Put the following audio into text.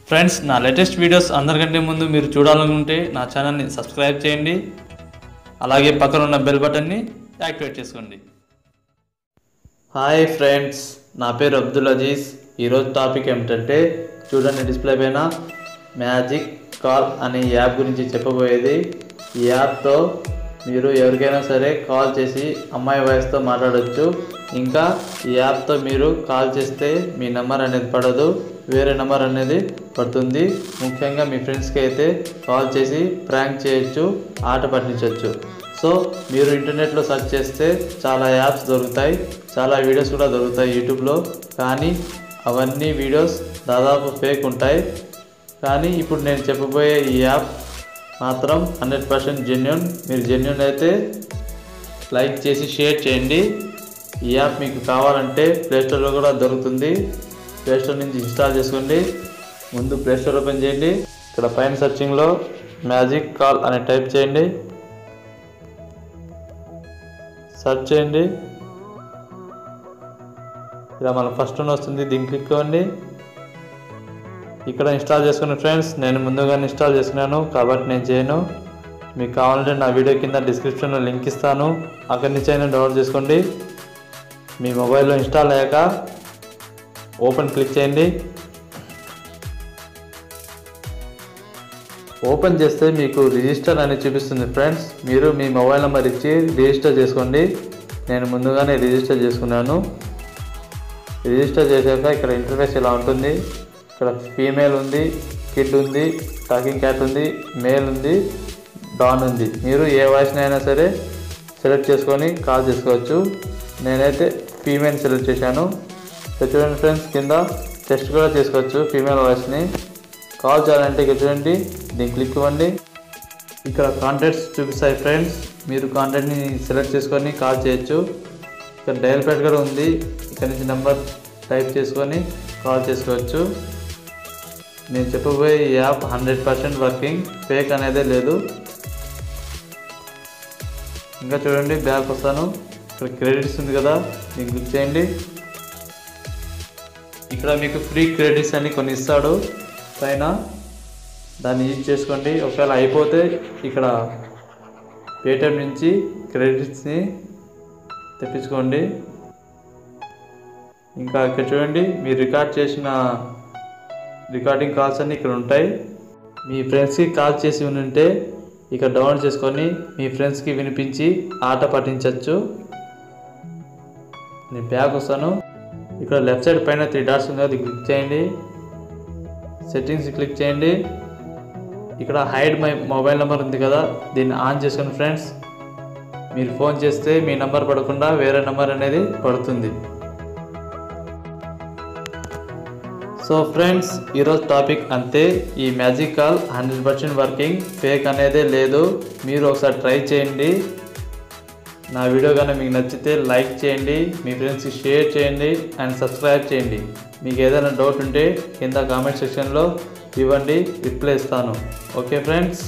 Friends, నా latest videos అందరికంటే ముందు మీరు చూడాలనుకుంటే నా ఛానల్ని సబ్స్క్రైబ్ చేయండి. అలాగే పక్కన ఉన్న బెల్ బటన్ని యాక్టివేట్ చేసుకోండి. హాయ్ ఫ్రెండ్స్, నా పేరు అబ్దుల్ అజీజ్. ఈరోజు టాపిక్ ఏమిటంటే, చూడండి డిస్ప్లే పైన మ్యాజిక్ కాల్ అనే యాప్ గురించి చెప్పబోయేది. ఈ యాప్తో మీరు ఎవరికైనా సరే కాల్ చేసి అమ్మాయి వాయిస్తో మాట్లాడవచ్చు. ఇంకా ఈ యాప్తో మీరు కాల్ చేస్తే మీ నెంబర్ అనేది పడదు, వేరే నెంబర్ అనేది పడుతుంది. ముఖ్యంగా మీ ఫ్రెండ్స్కి అయితే కాల్ చేసి ప్రాంక్ చేయొచ్చు, ఆట పట్టించవచ్చు. సో మీరు ఇంటర్నెట్లో సెర్చ్ చేస్తే చాలా యాప్స్ దొరుకుతాయి, చాలా వీడియోస్ కూడా దొరుకుతాయి యూట్యూబ్లో. కానీ అవన్నీ వీడియోస్ దాదాపు ఫేక్ ఉంటాయి. కానీ ఇప్పుడు నేను చెప్పబోయే ఈ యాప్ మాత్రం 100% జెన్యూన్. మీరు జెన్యూన్ అయితే లైక్ చేసి షేర్ చేయండి. ఈ యాప్ మీకు కావాలంటే ప్లేస్టోర్లో కూడా దొరుకుతుంది. ప్లేస్టోర్ నుంచి ఇన్స్టాల్ చేసుకోండి. ముందు ప్లేస్టోర్ ఓపెన్ చేయండి. ఇక్కడ పైన సెర్చింగ్లో మ్యాజిక్ కాల్ అని టైప్ చేయండి, సెర్చ్ చేయండి. ఇలా మన ఫస్ట్ వన్ వస్తుంది, దీన్ని క్లిక్ అవ్వండి. ఇక్కడ ఇన్స్టాల్ చేసుకుని ఫ్రెండ్స్, నేను ముందుగానే ఇన్స్టాల్ చేసుకున్నాను కాబట్టి నేను చేయను. మీకు కావాలంటే నా వీడియో కింద డిస్క్రిప్షన్లో లింక్ ఇస్తాను, అక్కడి నుంచి అయినా డౌన్లోడ్ చేసుకోండి. మీ మొబైల్లో ఇన్స్టాల్ అయ్యాక ఓపెన్ క్లిక్ చేయండి. ఓపెన్ చేస్తే మీకు రిజిస్టర్ అని చూపిస్తుంది ఫ్రెండ్స్. మీరు మీ మొబైల్ నెంబర్ ఇచ్చి రిజిస్టర్ చేసుకోండి. నేను ముందుగానే రిజిస్టర్ చేసుకున్నాను. రిజిస్టర్ చేశాక ఇక్కడ ఇంటర్ఫేస్ ఇలా ఉంటుంది. ఇక్కడ ఫీమేల్ ఉంది, కిడ్ ఉంది, టాకింగ్ క్యాట్ ఉంది, మేల్ ఉంది, డాన్ ఉంది. మీరు ఏ వాయిస్ని అయినా సరే సెలెక్ట్ చేసుకొని కాల్ చేసుకోవచ్చు. నేనైతే ఫీమేల్ సెలెక్ట్ చేశాను. చూడండి ఫ్రెండ్స్, కింద టెస్ట్ కూడా చేసుకోవచ్చు ఫీమేల్ వాయిస్ని. కాల్ చేయాలంటే ఇక్కడ చూడండి, దీన్ని క్లిక్ ఇవ్వండి. ఇక్కడ కాంటాక్ట్స్ చూపిస్తాయి ఫ్రెండ్స్. మీరు కాంటాక్ట్ని సెలెక్ట్ చేసుకొని కాల్ చేయొచ్చు. ఇక్కడ డయల్ ప్యాడ్ కూడా ఉంది. ఇక్కడ నుంచి నెంబర్ టైప్ చేసుకొని కాల్ చేసుకోవచ్చు. నేను చెప్పబోయే ఈ యాప్ 100% వర్కింగ్, ఫేక్ అనేదే లేదు. ఇంకా చూడండి, బ్యాక్ వస్తాను. ఇక్కడ క్రెడిట్స్ ఉంది కదా, దీన్ని క్లిక్ చేయండి. ఇక్కడ మీకు ఫ్రీ క్రెడిట్స్ అని కొన్ని ఇస్తాడు పైన, దాన్ని యూజ్ చేసుకోండి. ఒకవేళ అయిపోతే ఇక్కడ పేటిఎం నుంచి క్రెడిట్స్ని తెప్పించుకోండి. ఇంకా ఇక్కడ చూడండి, మీరు రికార్డ్ చేసిన రికార్డింగ్ కాల్స్ అన్నీ ఇక్కడ ఉంటాయి. మీ ఫ్రెండ్స్కి కాల్ చేసి ఉంటే ఇక్కడ డౌన్లోడ్ చేసుకొని మీ ఫ్రెండ్స్కి వినిపించి ఆట పట్టించవచ్చు. నేను బ్యాక్ వస్తాను. ఇక్కడ లెఫ్ట్ సైడ్ పైన 3 డాట్స్ ఉంది, అది క్లిక్ చేయండి. సెట్టింగ్స్ క్లిక్ చేయండి. ఇక్కడ హైడ్ మై మొబైల్ నెంబర్ ఉంది కదా, దీన్ని ఆన్ చేసుకోండి ఫ్రెండ్స్. మీరు ఫోన్ చేస్తే మీ నెంబర్ పడకుండా వేరే నెంబర్ అనేది పడుతుంది. సో ఫ్రెండ్స్, ఈరోజు టాపిక్ అంతే. ఈ మ్యాజిక్ కాల్ 100% వర్కింగ్, ఫేక్ అనేదే లేదు. మీరు ఒకసారి ట్రై చేయండి. నా వీడియో కానీ మీకు నచ్చితే లైక్ చేయండి, మీ ఫ్రెండ్స్కి షేర్ చేయండి అండ్ సబ్స్క్రైబ్ చేయండి. మీకు ఏదైనా డౌట్ ఉంటే కింద కామెంట్ సెక్షన్లో ఇవ్వండి, రిప్లై ఇస్తాను. Okay friends.